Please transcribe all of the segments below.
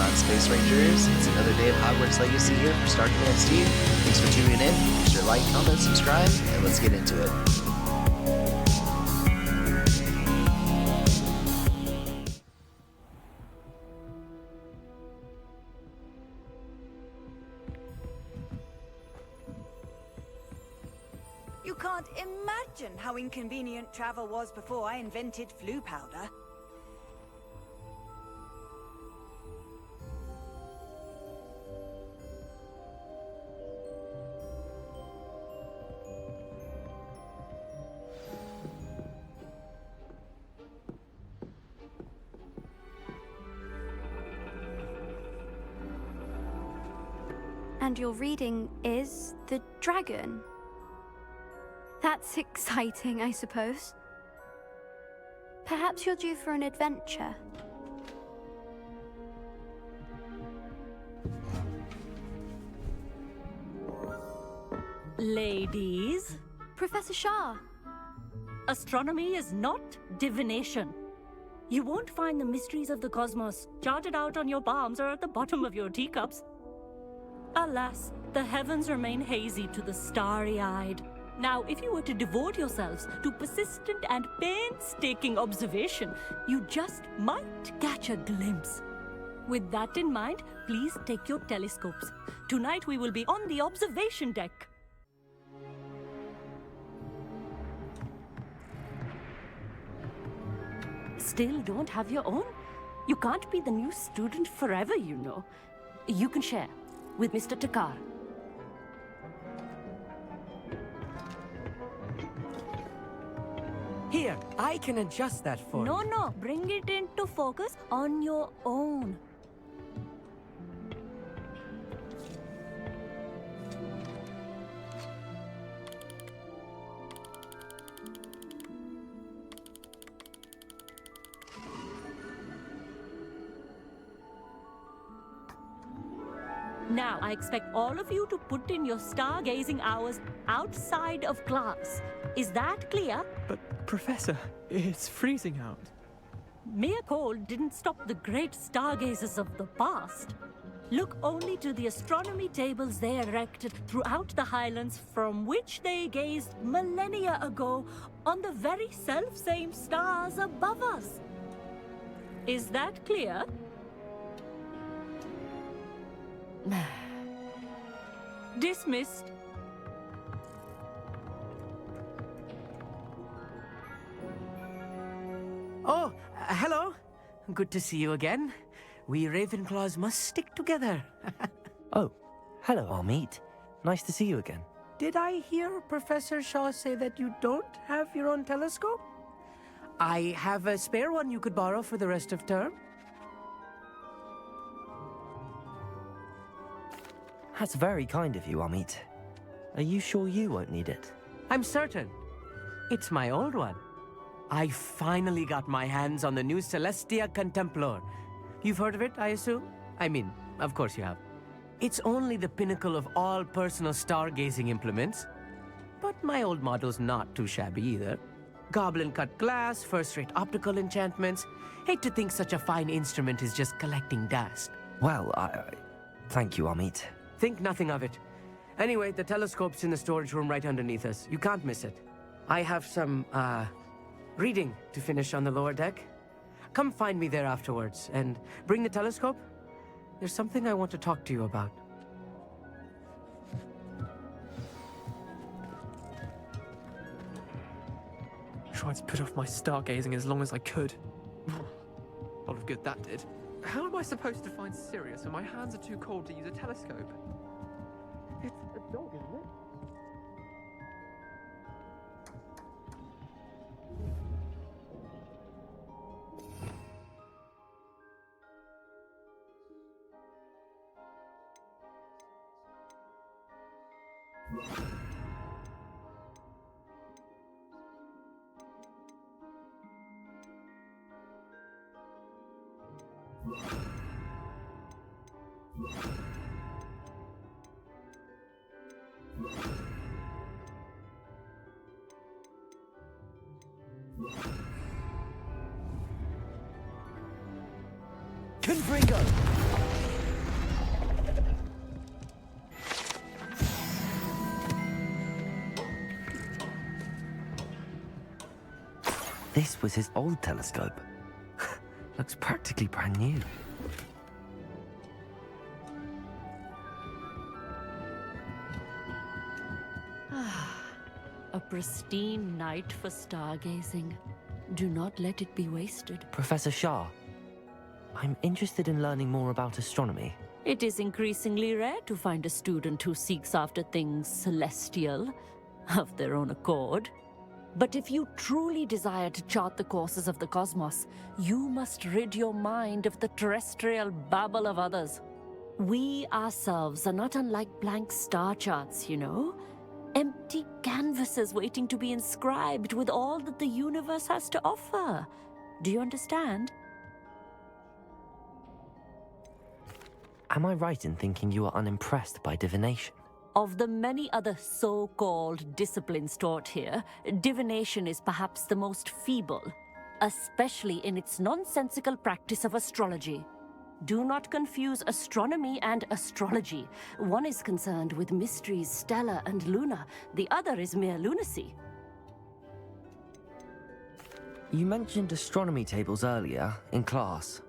on, Space Rangers? It's another day of Hogwarts Legacy here for Star Command Steve. Thanks for tuning in. Be sure to like, comment, subscribe, and let's get into it. You can't imagine how inconvenient travel was before I invented flu powder. And your reading is the dragon. That's exciting, I suppose. Perhaps you're due for an adventure. Ladies, Professor Shah. astronomy is not divination. You won't find the mysteries of the cosmos charted out on your palms or at the bottom of your teacups. Alas, the heavens remain hazy to the starry-eyed. Now, if you were to devote yourselves to persistent and painstaking observation, you just might catch a glimpse. With that in mind, please take your telescopes. Tonight we will be on the observation deck. Still don't have your own? You can't be the new student forever, you know. You can share with Mr. Takar. Here, I can adjust that for you. No, bring it into focus on your own. Now, I expect all of you to put in your stargazing hours outside of class. Is that clear? But, Professor, it's freezing out. Mere cold didn't stop the great stargazers of the past. Look only to the astronomy tables they erected throughout the highlands from which they gazed millennia ago on the very self-same stars above us. Is that clear? Dismissed. Oh, hello. Good to see you again. We Ravenclaws must stick together. Oh, hello, Amit. Nice to see you again. Did I hear Professor Shaw say that you don't have your own telescope? I have a spare one you could borrow for the rest of term. That's very kind of you, Amit. Are you sure you won't need it? I'm certain. It's my old one. I finally got my hands on the new Celestia Contemplor. You've heard of it, I assume? I mean, of course you have. It's only the pinnacle of all personal stargazing implements. But my old model's not too shabby either. Goblin-cut glass, first-rate optical enchantments. Hate to think such a fine instrument is just collecting dust. Well, thank you, Amit. Think nothing of it. Anyway, the telescope's in the storage room right underneath us. You can't miss it. I have some, reading to finish on the lower deck. Come find me there afterwards, and bring the telescope. There's something I want to talk to you about. Tried to put off my stargazing as long as I could. A lot of good that did. How am I supposed to find Sirius when my hands are too cold to use a telescope? It's a dog, isn't it? Confringo! This was his old telescope. Looks practically brand new. A pristine night for stargazing. Do not let it be wasted. Professor Shah, I'm interested in learning more about astronomy. It is increasingly rare to find a student who seeks after things celestial, of their own accord. But if you truly desire to chart the courses of the cosmos, you must rid your mind of the terrestrial babble of others. We ourselves are not unlike blank star charts, you know? Empty canvases waiting to be inscribed with all that the universe has to offer. Do you understand? Am I right in thinking you are unimpressed by divination? Of the many other so-called disciplines taught here, divination is perhaps the most feeble, especially in its nonsensical practice of astrology. Do not confuse astronomy and astrology. One is concerned with mysteries stellar and lunar, the other is mere lunacy. You mentioned astronomy tables earlier, in class.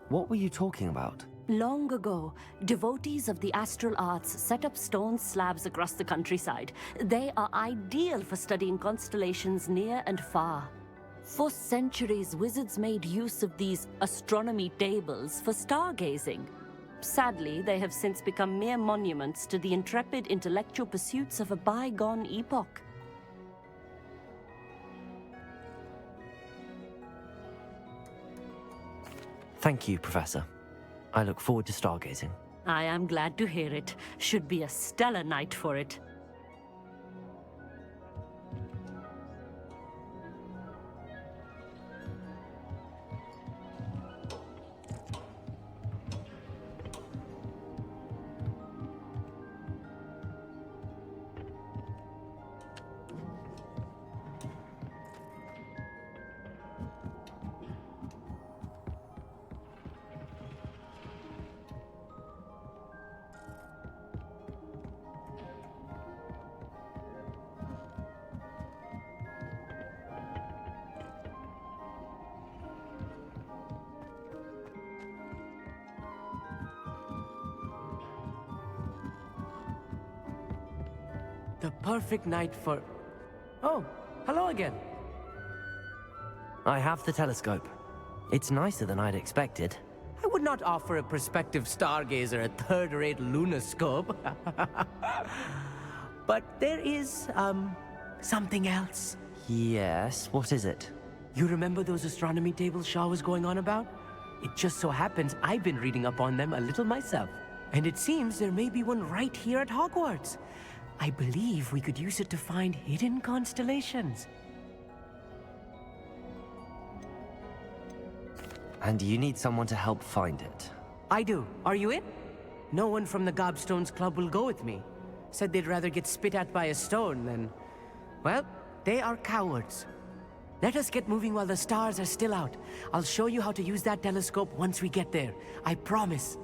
What were you talking about? Long ago, devotees of the astral arts set up stone slabs across the countryside. They are ideal for studying constellations near and far. For centuries, wizards made use of these astronomy tables for stargazing. Sadly, they have since become mere monuments to the intrepid intellectual pursuits of a bygone epoch. Thank you, Professor. I look forward to stargazing. I am glad to hear it. Should be a stellar night for it. The perfect night for... Oh, hello again. I have the telescope. It's nicer than I'd expected. I would not offer a prospective stargazer a third-rate lunoscope. But there is, something else. Yes, what is it? You remember those astronomy tables Shaw was going on about? It just so happens I've been reading up on them a little myself. And it seems there may be one right here at Hogwarts. I believe we could use it to find hidden constellations. And you need someone to help find it. I do. Are you in? No one from the Gobstones Club will go with me. Said they'd rather get spit at by a stone than... Well, they are cowards. Let us get moving while the stars are still out. I'll show you how to use that telescope once we get there. I promise.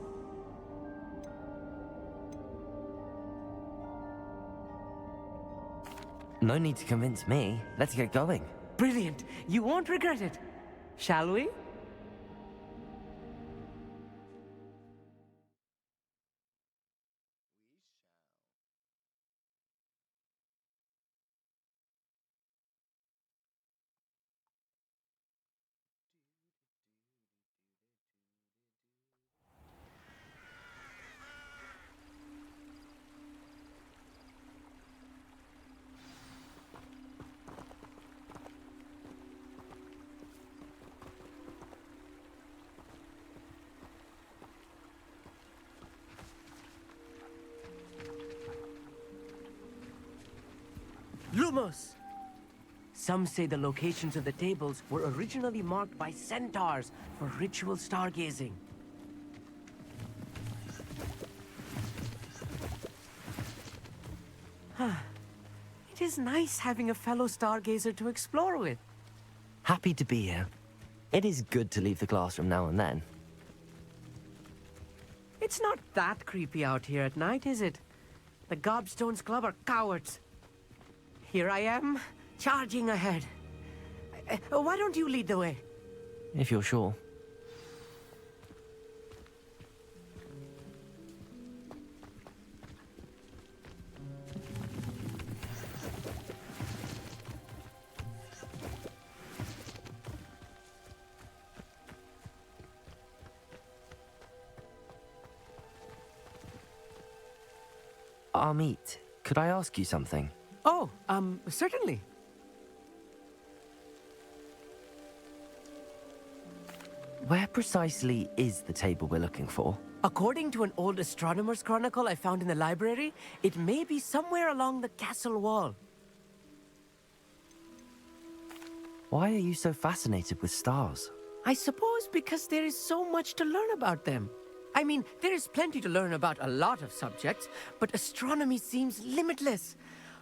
No need to convince me. Let's get going. Brilliant. You won't regret it. Shall we? Lumos! Some say the locations of the tables were originally marked by centaurs for ritual stargazing. It is nice having a fellow stargazer to explore with. Happy to be here. It is good to leave the classroom now and then. It's not that creepy out here at night, is it? The Gobstones Club are cowards. Here I am, charging ahead. Why don't you lead the way? If you're sure. Amit, could I ask you something? Oh, certainly. Where precisely is the table we're looking for? According to an old astronomer's chronicle I found in the library, it may be somewhere along the castle wall. Why are you so fascinated with stars? I suppose because there is so much to learn about them. I mean, there is plenty to learn about a lot of subjects, but astronomy seems limitless.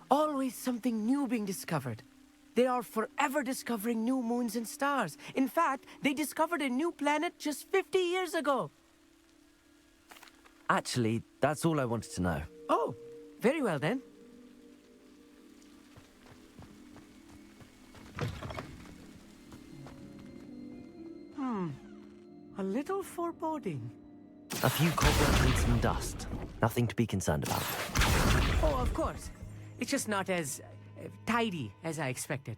Always something new being discovered. They are forever discovering new moons and stars. In fact, they discovered a new planet just 50 years ago. Actually, that's all I wanted to know. Oh, very well then. A little foreboding. A few cobwebs and some dust. Nothing to be concerned about. Oh, of course. It's just not as tidy as I expected.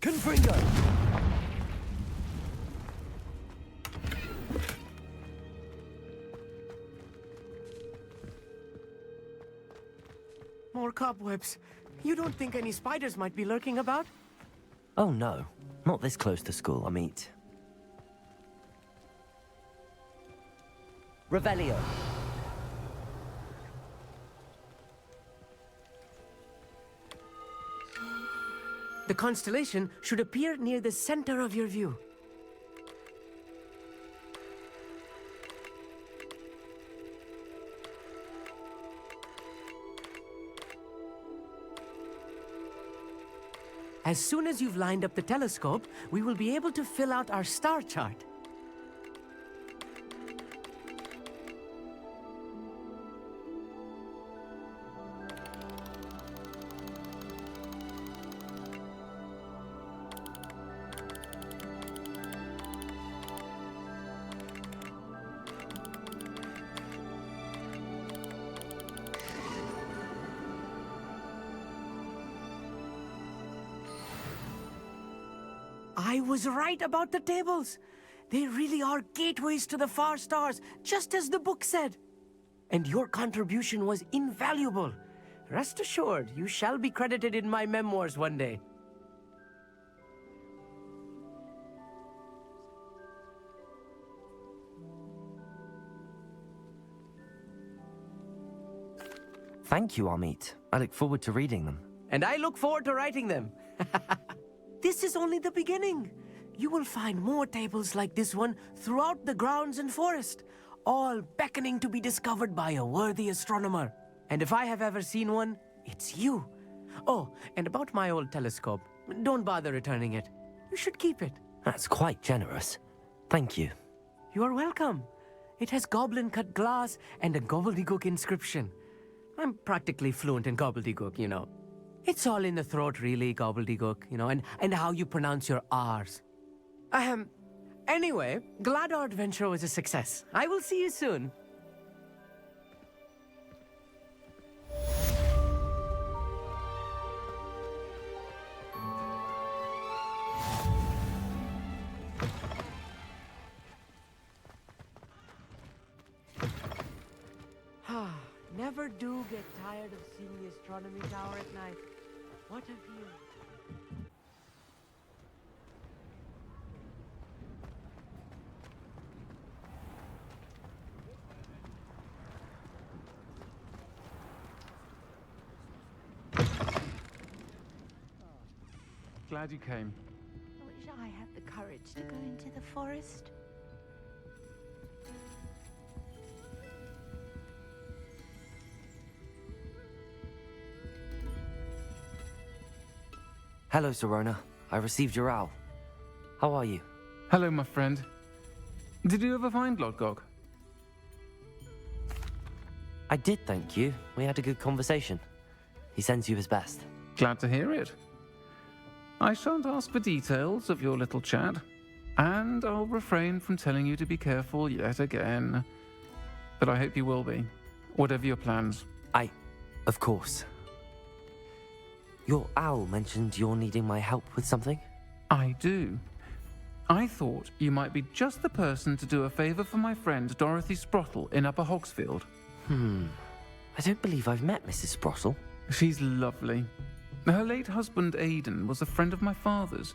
Confringo! More cobwebs. You don't think any spiders might be lurking about? Oh no, not this close to school, Amit. Revelio. The constellation should appear near the center of your view. As soon as you've lined up the telescope, we will be able to fill out our star chart. I was right about the tables. They really are gateways to the far stars, just as the book said. And your contribution was invaluable. Rest assured, you shall be credited in my memoirs one day. Thank you, Amit. I look forward to reading them. And I look forward to writing them. This is only the beginning. You will find more tables like this one throughout the grounds and forest, all beckoning to be discovered by a worthy astronomer. And if I have ever seen one, it's you. Oh, and about my old telescope, don't bother returning it. You should keep it. That's quite generous. Thank you. You are welcome. It has goblin-cut glass and a gobbledygook inscription. I'm practically fluent in gobbledygook, you know. It's all in the throat, really, gobbledygook, you know, and how you pronounce your R's. Anyway, glad our adventure was a success. I will see you soon. Never do get tired of seeing the astronomy tower at night. What a view. Glad you came. I wish I had the courage to go into the forest. Hello, Serona. I received your owl. How are you? Hello, my friend. Did you ever find Lord Gog? I did thank you. We had a good conversation. He sends you his best. Glad to hear it. I shan't ask for details of your little chat, and I'll refrain from telling you to be careful yet again. But I hope you will be, whatever your plans. Of course. Your owl mentioned you're needing my help with something? I do. I thought you might be just the person to do a favor for my friend Dorothy Sprottle in Upper Hogsfield. I don't believe I've met Mrs. Sprottle. She's lovely. Her late husband Aidan was a friend of my father's.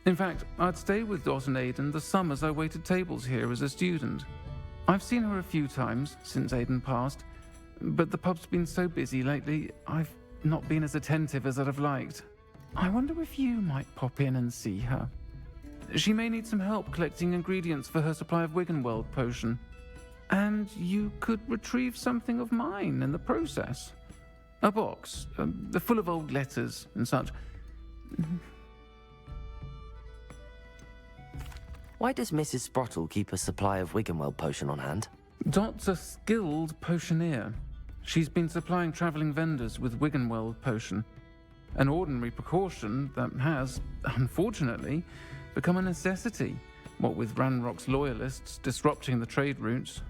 In fact, I'd stay with Dot and Aidan the summers I waited tables here as a student. I've seen her a few times since Aidan passed, but the pub's been so busy lately, I've not been as attentive as I'd have liked. I wonder if you might pop in and see her. She may need some help collecting ingredients for her supply of Wiggenweld potion. And you could retrieve something of mine in the process. A box, full of old letters and such. Why does Mrs. Sprottle keep a supply of Wiggenweld potion on hand? Dot's a skilled potioneer. She's been supplying traveling vendors with Wiggenweld potion. An ordinary precaution that has, unfortunately, become a necessity, what with Ranrock's loyalists disrupting the trade routes.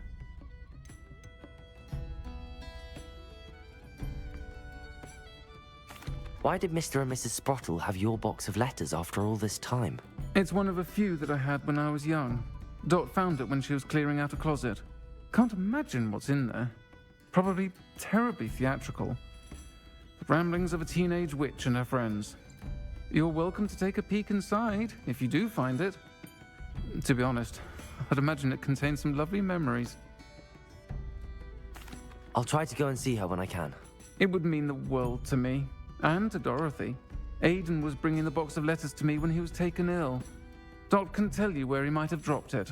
Why did Mr. and Mrs. Sprottle have your box of letters after all this time? It's one of a few that I had when I was young. Dot found it when she was clearing out a closet. Can't imagine what's in there. Probably terribly theatrical. The ramblings of a teenage witch and her friends. You're welcome to take a peek inside, if you do find it. To be honest, I'd imagine it contains some lovely memories. I'll try to go and see her when I can. It would mean the world to me, and to Dorothy. Aidan was bringing the box of letters to me when he was taken ill. Dot can tell you where he might have dropped it.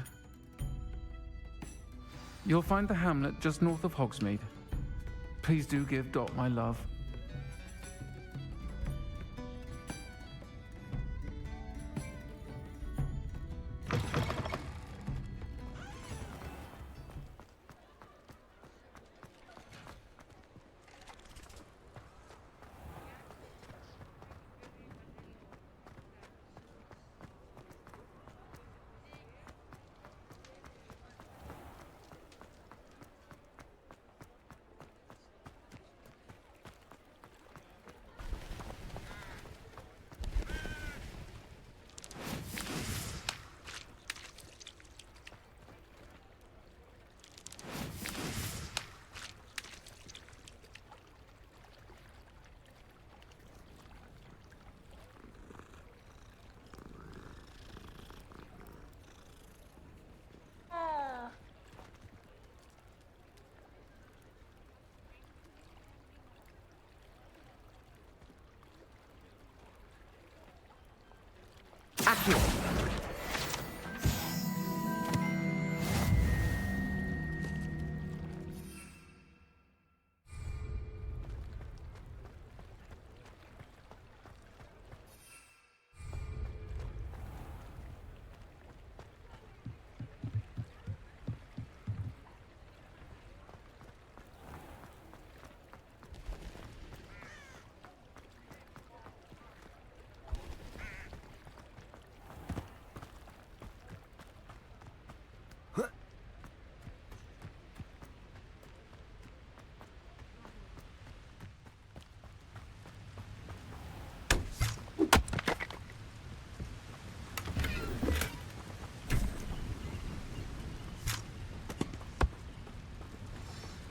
You'll find the hamlet just north of Hogsmeade. Please do give Dot my love.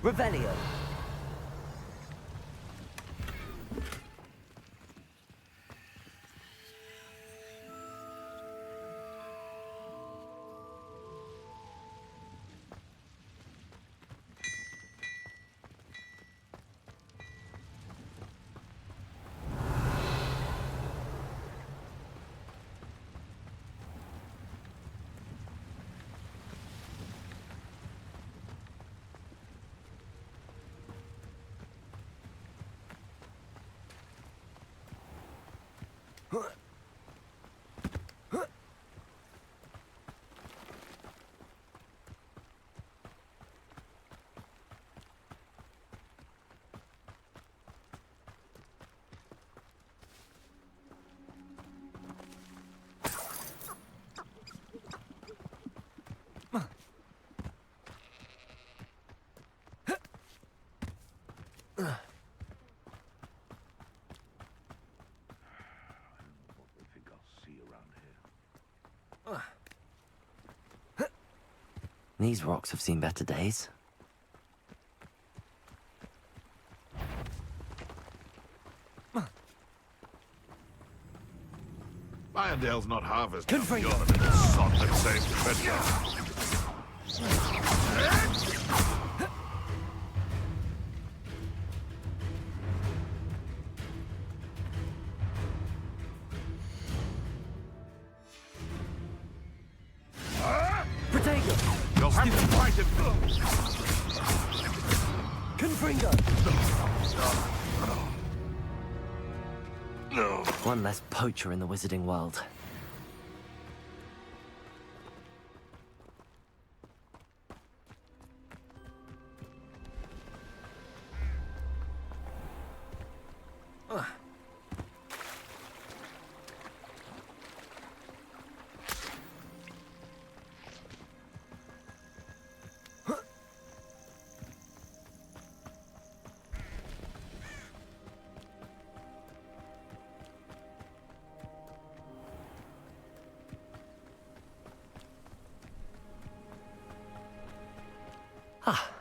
Revelio. These rocks have seen better days. Irondale's not half as Good tough for as you. your little sod that saved the treasure. Protego! You'll have to fight him. Confringo! One less poacher in the wizarding world.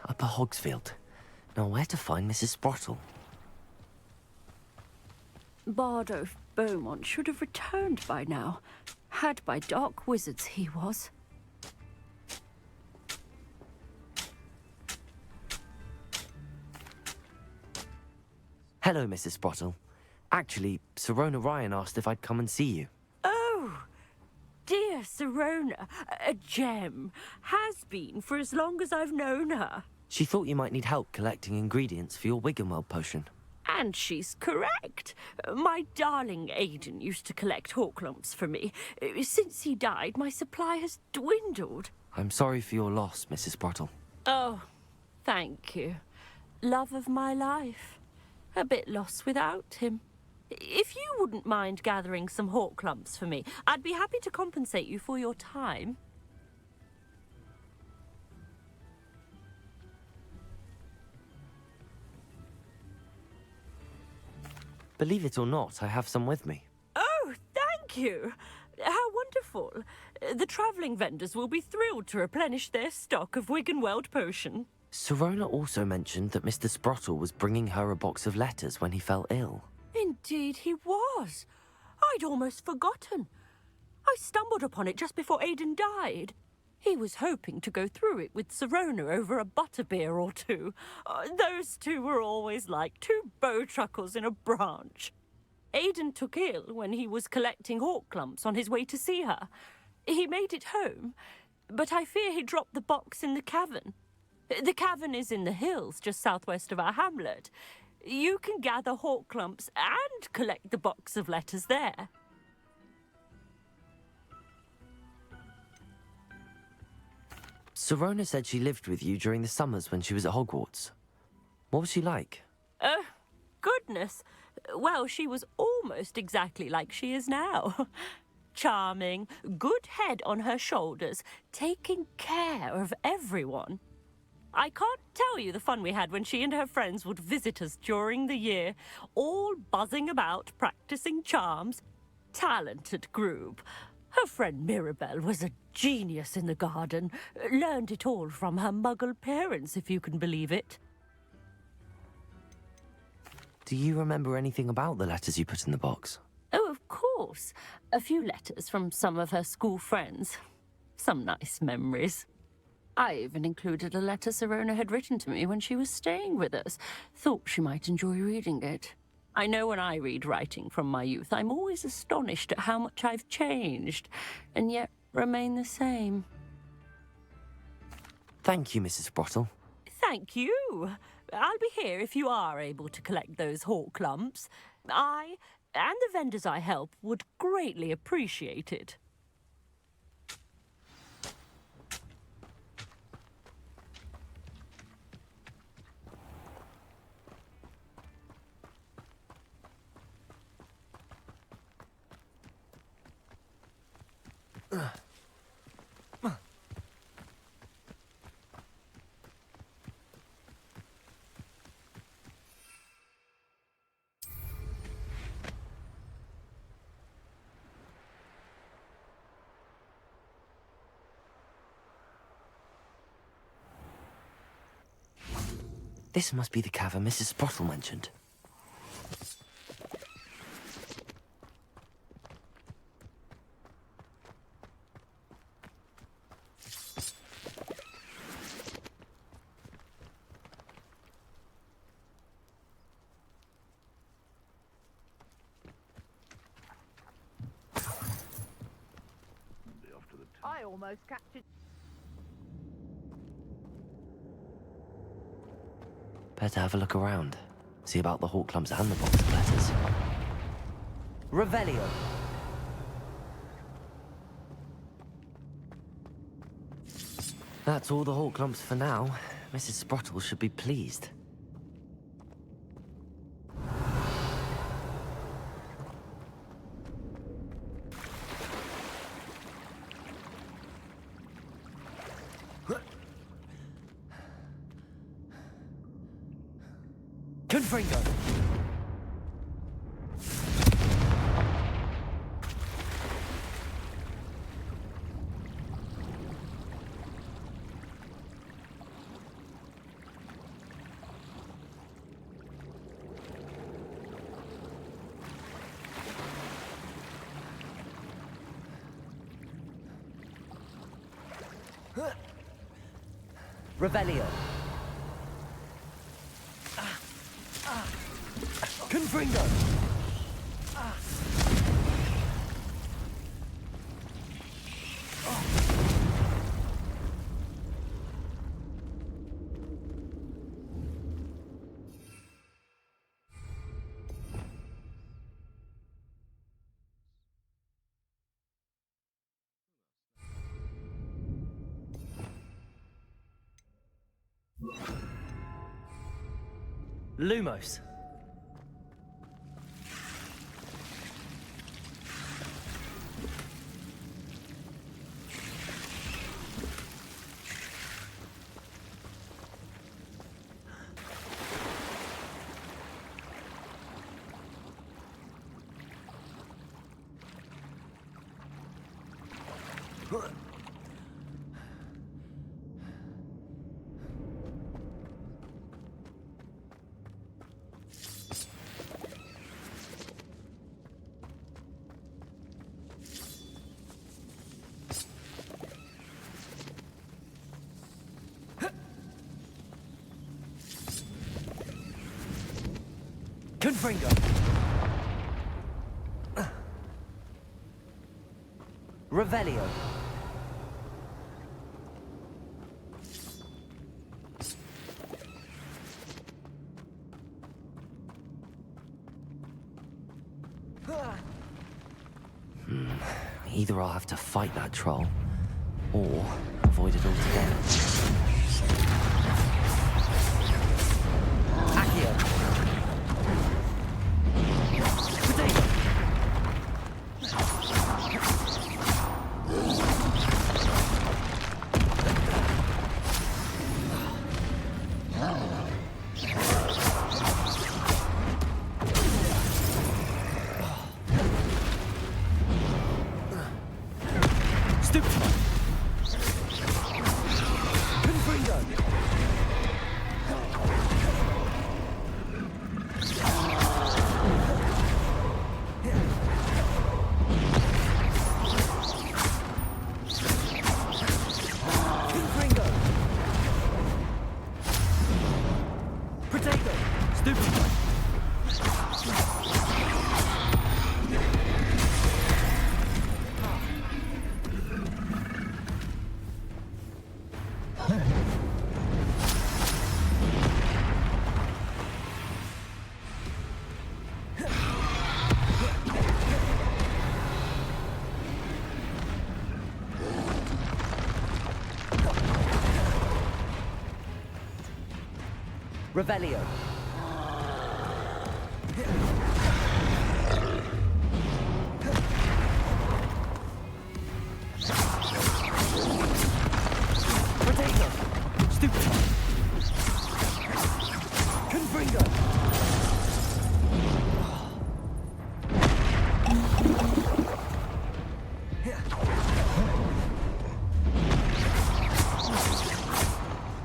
Upper Hogsfield. Now where to find Mrs. Sprottle? Bardolph Beaumont should have returned by now. Had by dark wizards he was. Hello, Mrs. Sprottle. Actually, Sirona Ryan asked if I'd come and see you. Oh, dear Sirona, a gem. Has been for as long as I've known her. She thought you might need help collecting ingredients for your Wiggenweld potion. And she's correct. My darling Aidan used to collect hawk lumps for me. Since he died, my supply has dwindled. I'm sorry for your loss, Mrs. Sprottle. Oh, thank you. Love of my life. A bit lost without him. If you wouldn't mind gathering some hawk lumps for me, I'd be happy to compensate you for your time. Believe it or not, I have some with me. Oh, thank you. How wonderful. The travelling vendors will be thrilled to replenish their stock of Wiggenweld potion. Sirona also mentioned that Mr. Sprottle was bringing her a box of letters when he fell ill. Indeed he was. I'd almost forgotten. I stumbled upon it just before Aidan died. He was hoping to go through it with Sirona over a butterbeer or two. Those two were always like two bowtruckles in a branch. Aidan took ill when he was collecting hawk lumps on his way to see her. He made it home, but I fear he dropped the box in the cavern. The cavern is in the hills just southwest of our hamlet. You can gather hawk lumps and collect the box of letters there. Sirona said she lived with you during the summers when she was at Hogwarts. What was she like? Oh, goodness. Well, she was almost exactly like she is now. Charming, good head on her shoulders, taking care of everyone. I can't tell you the fun we had when she and her friends would visit us during the year, all buzzing about, practicing charms. Talented group. Her friend Mirabelle was a genius in the garden. Learned it all from her muggle parents, if you can believe it. Do you remember anything about the letters you put in the box? Oh, of course. A few letters from some of her school friends. Some nice memories. I even included a letter Sirona had written to me when she was staying with us. Thought she might enjoy reading it. I know when I read writing from my youth, I'm always astonished at how much I've changed, and yet remain the same. Thank you, Mrs. Sprottle. Thank you. I'll be here if you are able to collect those hawk lumps. I, and the vendors I help, would greatly appreciate it. This must be the cavern Mrs. Sprottle mentioned. I almost captured. Better have a look around. See about the hawk clumps and the box of letters. Revelio. That's all the hawk clumps for now. Mrs. Sprottle should be pleased. Confringo! Revelio. Confringo. Lumos. Confringo. Revelio. Either I'll have to fight that troll, or avoid it altogether. Accio. Revelio. Potato. Stupid. Confringo.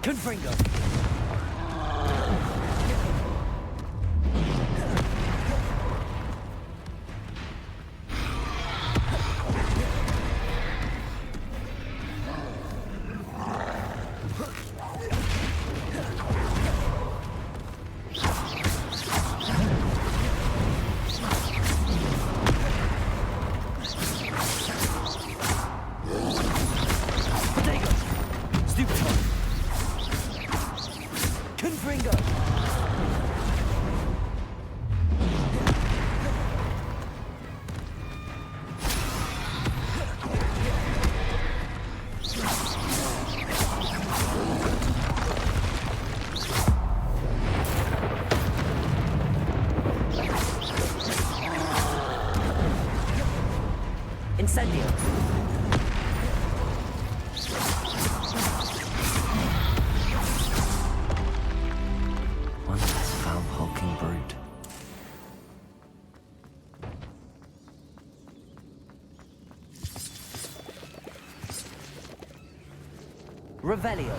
Confringo. Confringo! Incendio! One less foul hulking brute. Revelio.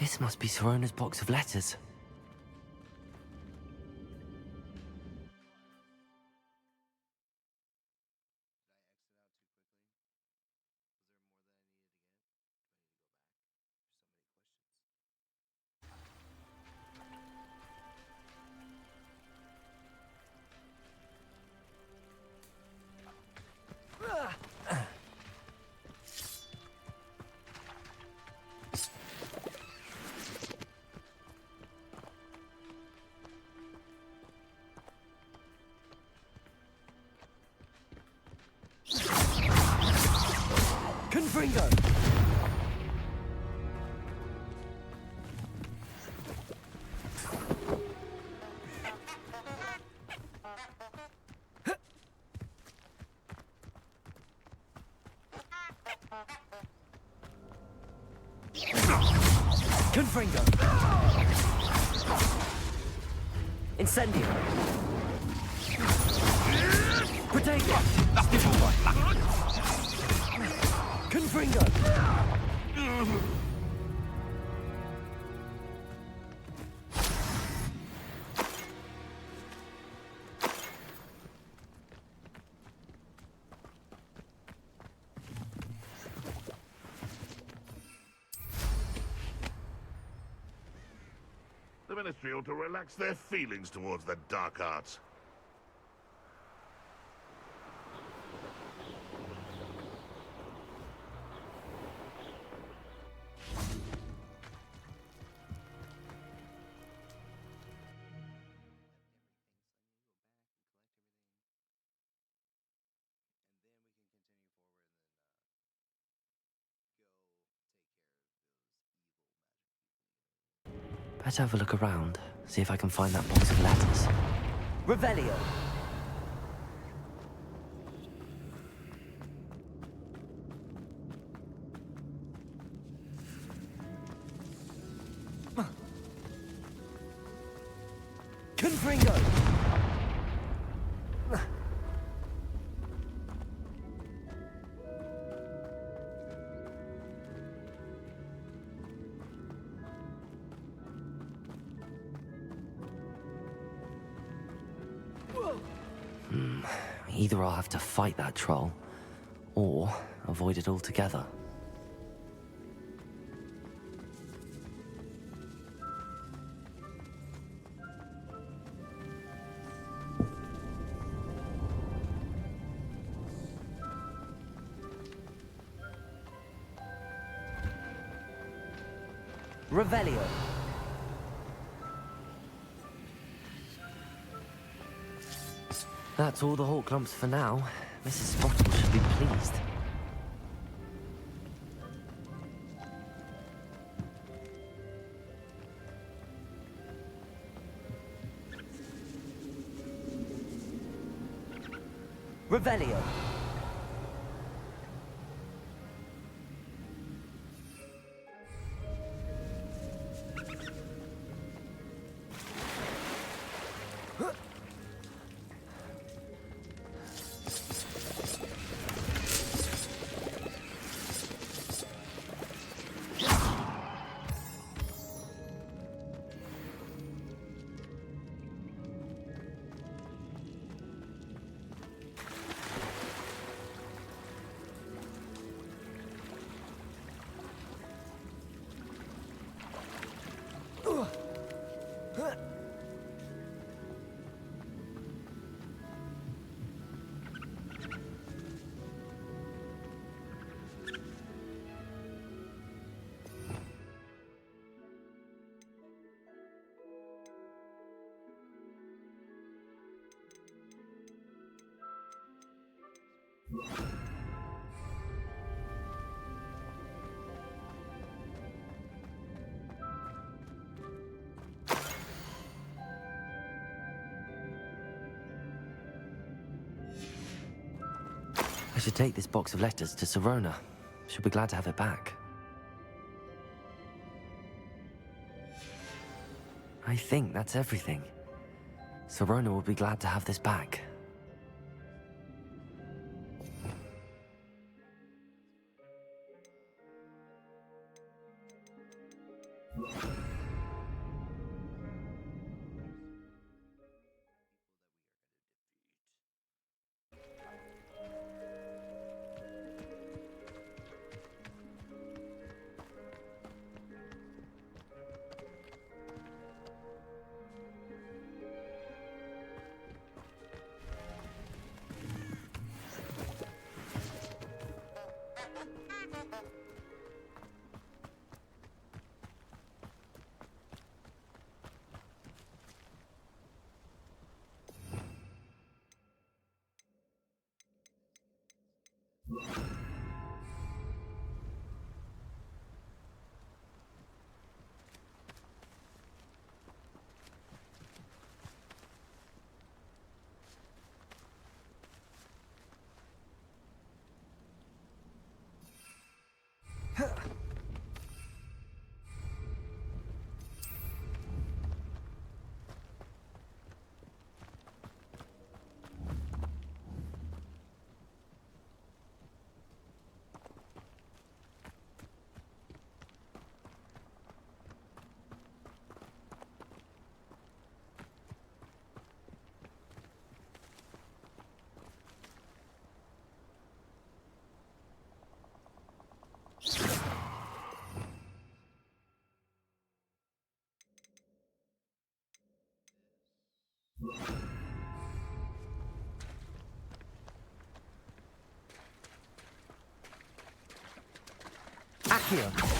This must be Sorona's box of letters. Confringo! Confringo! Incendio! Protego! Confringo! The Ministry ought to relax their feelings towards the dark arts. Better have a look around, see if I can find that box of letters. Revelio! Confringo! Either I'll have to fight that troll, or avoid it altogether. Revelio. That's all the Hawk clumps for now. Mrs. Spottle should be pleased. Revelio. I should take this box of letters to Sirona. She'll be glad to have it back. I think that's everything. Sirona will be glad to have this back. Accio.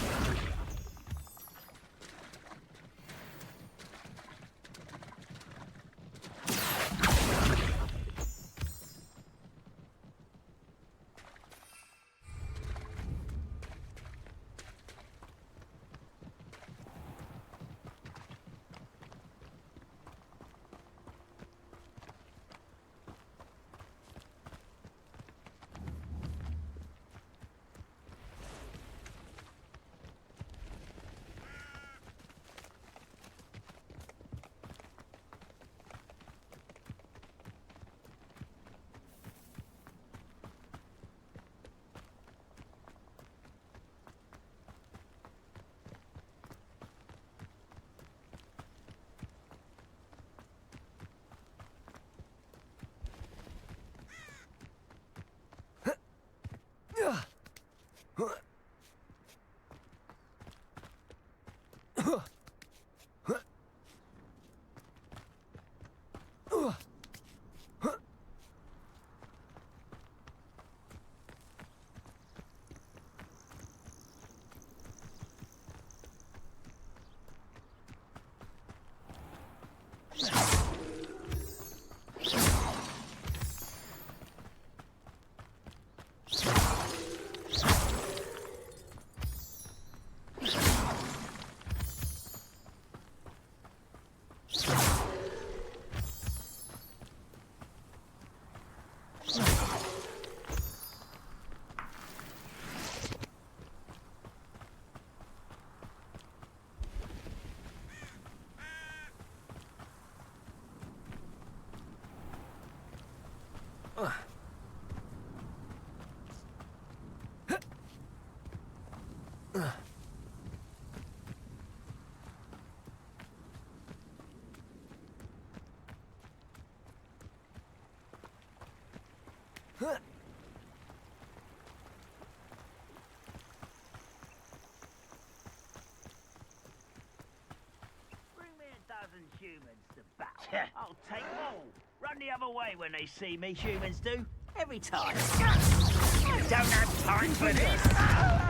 Humans to battle. I'll take them all. Run the other way when they see me, humans do. Every time. I don't have time for this.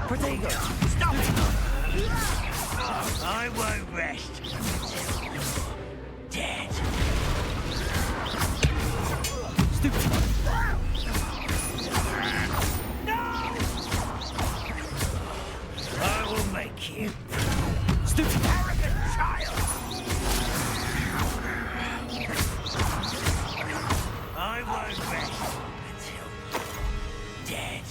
Protego! Stop it! I won't rest. Dead. Stupid! No! I will make you. Stupid! Arrogant child! I won't rest until dead.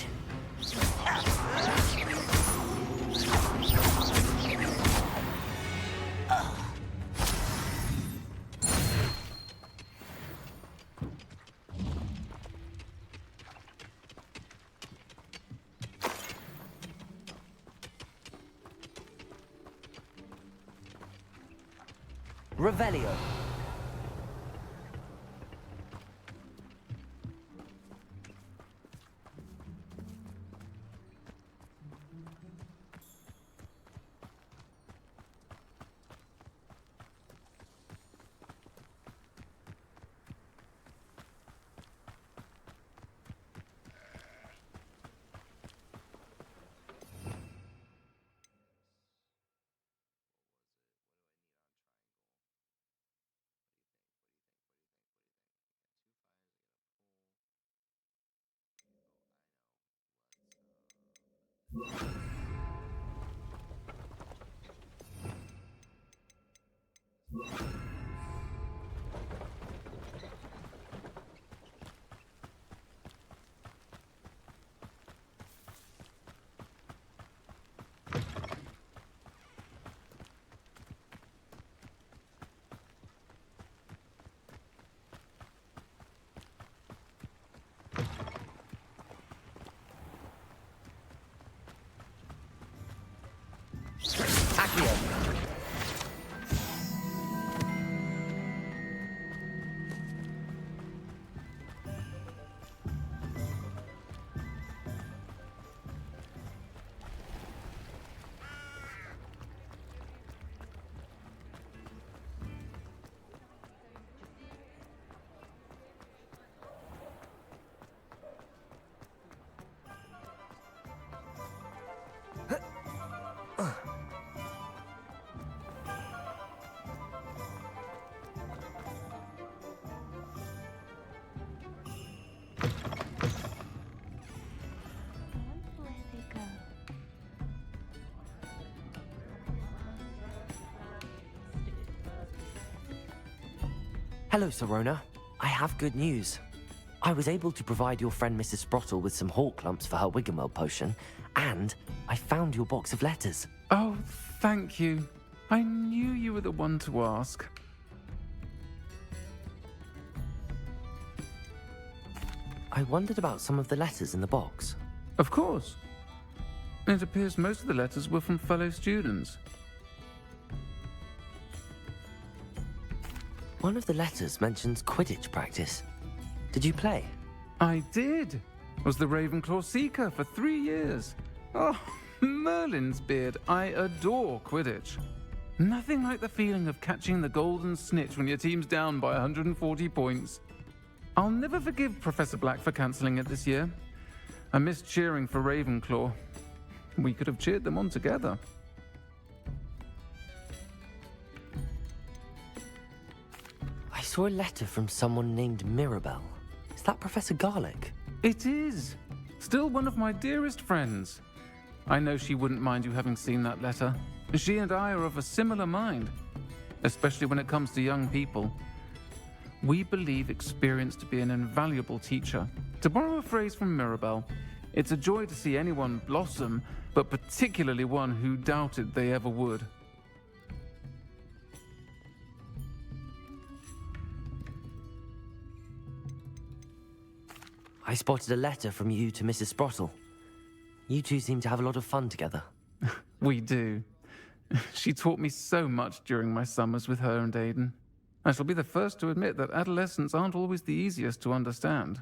Revelio. Accio. Where they go? Hello, Sorona. I have good news. I was able to provide your friend Mrs. Sprottle with some hawk lumps for her Wiggenweld potion, and I found your box of letters. Oh, thank you. I knew you were the one to ask. I wondered about some of the letters in the box. Of course. It appears most of the letters were from fellow students. One of the letters mentions Quidditch practice. Did you play? I did. Was the Ravenclaw Seeker for 3 years. Oh, Merlin's beard. I adore Quidditch. Nothing like the feeling of catching the golden snitch when your team's down by 140 points. I'll never forgive Professor Black for cancelling it this year. I missed cheering for Ravenclaw. We could have cheered them on together. I saw a letter from someone named Mirabelle. Is that Professor Garlick? It is. Still one of my dearest friends. I know she wouldn't mind you having seen that letter. She and I are of a similar mind, especially when it comes to young people. We believe experience to be an invaluable teacher. To borrow a phrase from Mirabelle, it's a joy to see anyone blossom, but particularly one who doubted they ever would. I spotted a letter from you to Mrs. Sprottle. You two seem to have a lot of fun together. We do. She taught me so much during my summers with her and Aidan. I shall be the first to admit that adolescents aren't always the easiest to understand.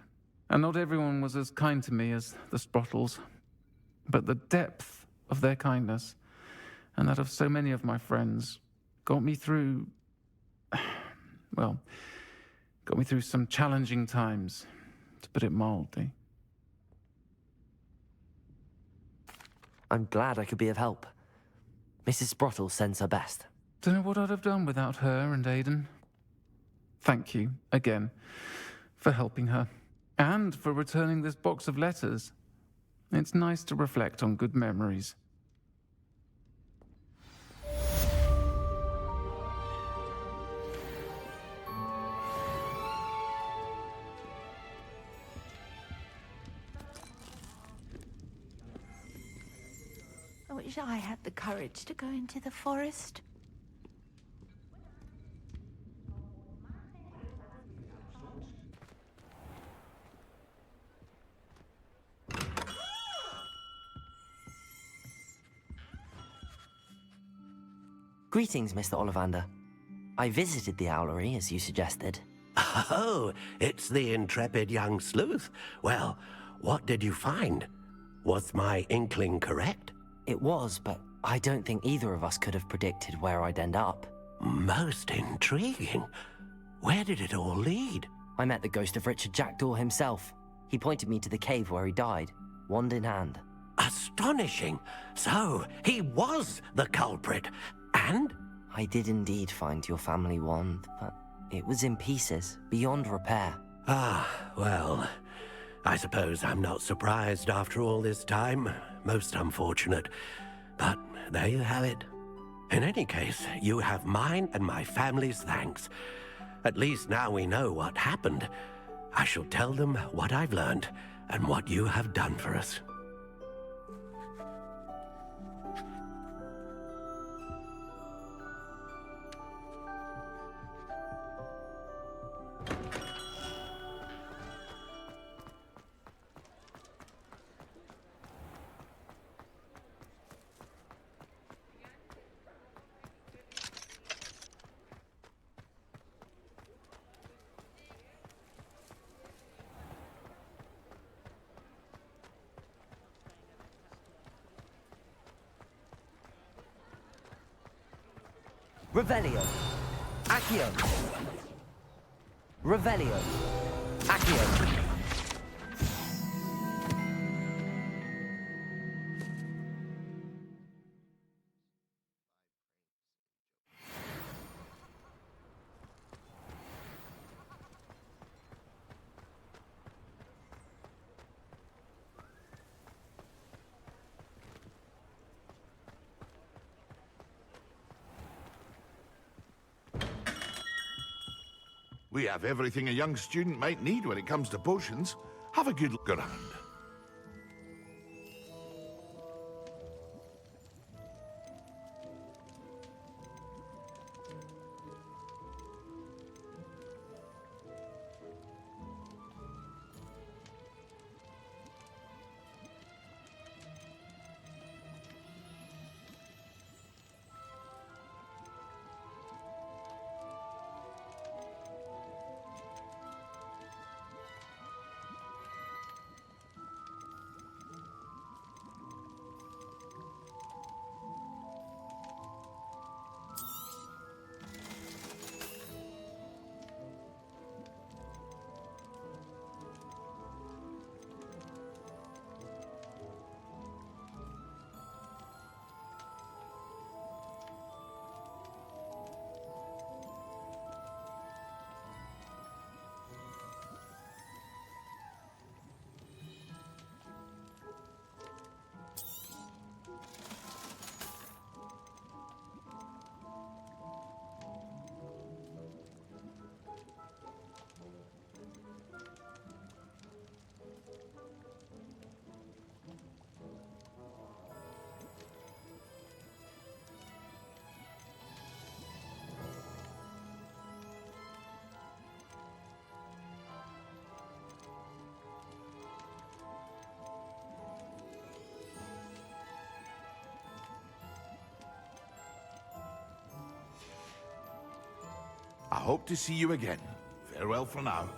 And not everyone was as kind to me as the Sprottles. But the depth of their kindness, and that of so many of my friends, got me through... well, got me through some challenging times, to put it mildly. I'm glad I could be of help. Mrs. Sprottle sends her best. Don't know what I'd have done without her and Aidan. Thank you, again, for helping her, and for returning this box of letters. It's nice to reflect on good memories. I wish I had the courage to go into the forest. Greetings, Mr. Ollivander. I visited the owlery, as you suggested. Oh, it's the intrepid young sleuth. Well, what did you find? Was my inkling correct? It was, but I don't think either of us could have predicted where I'd end up. Most intriguing. Where did it all lead? I met the ghost of Richard Jackdaw himself. He pointed me to the cave where he died, wand in hand. Astonishing. So, he was the culprit. And? I did indeed find your family wand, but it was in pieces, beyond repair. Ah, well, I suppose I'm not surprised after all this time. Most unfortunate. But there you have it. In any case, you have mine and my family's thanks. At least now we know what happened. I shall tell them what I've learned and what you have done for us. Revelio. Accio. Revelio. Accio. We have everything a young student might need when it comes to potions. Have a good look around. hope to see you again. Farewell for now.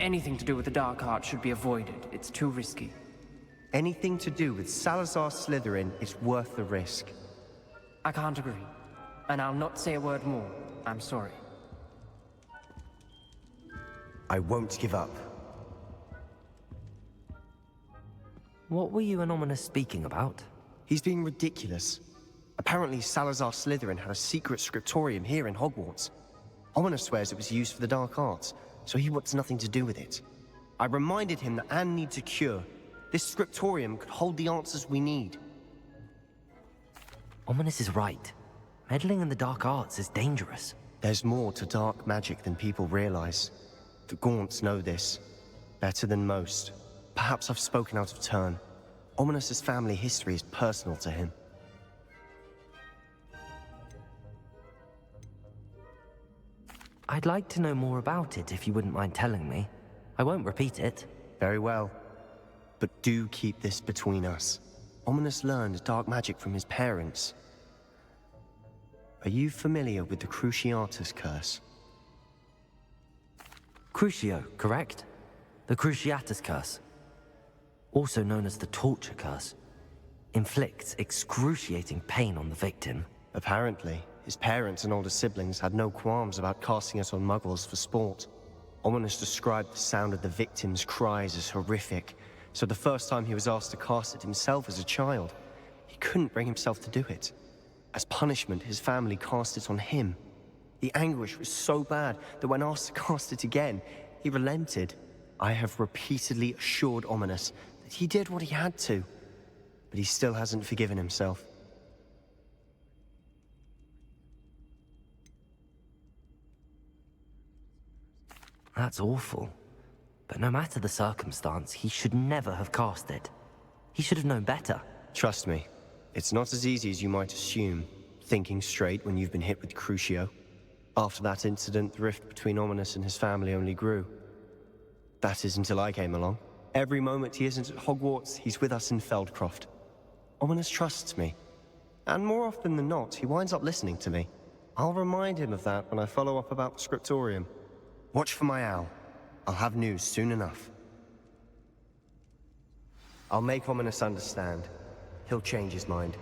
Anything to do with the dark art should be avoided. It's too risky. Anything to do with Salazar Slytherin is worth the risk. I can't agree. And I'll not say a word more. I'm sorry. I won't give up. What were you and Ominous speaking about? He's being ridiculous. Apparently Salazar Slytherin had a secret scriptorium here in Hogwarts. Ominous swears it was used for the dark arts, so he wants nothing to do with it. I reminded him that Anne needs a cure. This scriptorium could hold the answers we need. Ominous is right. Meddling in the dark arts is dangerous. There's more to dark magic than people realize. The Gaunts know this. Better than most. Perhaps I've spoken out of turn. Ominous's family history is personal to him. I'd like to know more about it if you wouldn't mind telling me. I won't repeat it. Very well. But do keep this between us. Ominous learned dark magic from his parents. Are you familiar with the Cruciatus Curse? Crucio, correct? The Cruciatus Curse. Also known as the Torture Curse. Inflicts excruciating pain on the victim. Apparently, his parents and older siblings had no qualms about casting it on muggles for sport. Ominous described the sound of the victim's cries as horrific, so the first time he was asked to cast it himself as a child, he couldn't bring himself to do it. As punishment, his family cast it on him. The anguish was so bad that when asked to cast it again, he relented. I have repeatedly assured Ominous that he did what he had to, but he still hasn't forgiven himself. That's awful. But no matter the circumstance, he should never have cast it. He should have known better. Trust me, it's not as easy as you might assume, thinking straight when you've been hit with Crucio. After that incident, the rift between Ominous and his family only grew. That is until I came along. Every moment he isn't at Hogwarts, he's with us in Feldcroft. Ominous trusts me. And more often than not, he winds up listening to me. I'll remind him of that when I follow up about the scriptorium. Watch for my owl. I'll have news soon enough. I'll make Ominous understand. He'll change his mind.